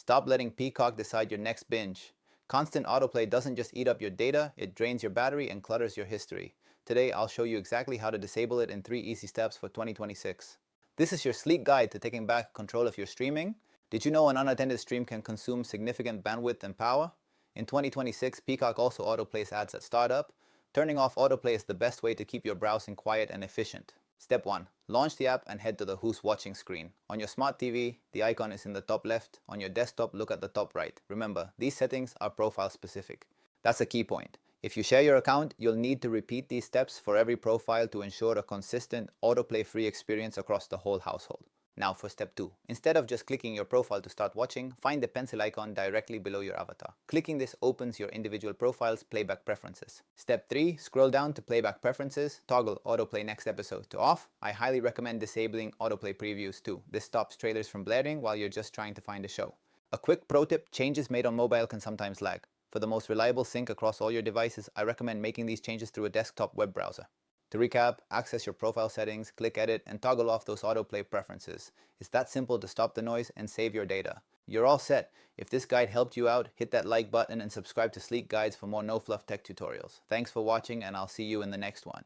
Stop letting Peacock decide your next binge. Constant autoplay doesn't just eat up your data, it drains your battery and clutters your history. Today, I'll show you exactly how to disable it in 3 easy steps for 2026. This is your sleek guide to taking back control of your streaming. Did you know an unattended stream can consume significant bandwidth and power? In 2026, Peacock also autoplays ads at startup. Turning off autoplay is the best way to keep your browsing quiet and efficient. Step 1. Launch the app and head to the Who's Watching screen. On your smart TV, the icon is in the top left. On your desktop, look at the top right. Remember, these settings are profile specific. That's a key point. If you share your account, you'll need to repeat these steps for every profile to ensure a consistent, autoplay-free experience across the whole household. Now for step 2. Instead of just clicking your profile to start watching, find the pencil icon directly below your avatar. Clicking this opens your individual profile's playback preferences. Step 3. Scroll down to playback preferences, toggle autoplay next episode to off. I highly recommend disabling autoplay previews too. This stops trailers from blaring while you're just trying to find a show. A quick pro tip, changes made on mobile can sometimes lag. For the most reliable sync across all your devices, I recommend making these changes through a desktop web browser. To recap, access your profile settings, click edit, and toggle off those autoplay preferences. It's that simple to stop the noise and save your data. You're all set. If this guide helped you out, hit that like button and subscribe to Sleek Guides for more no-fluff tech tutorials. Thanks for watching, and I'll see you in the next one.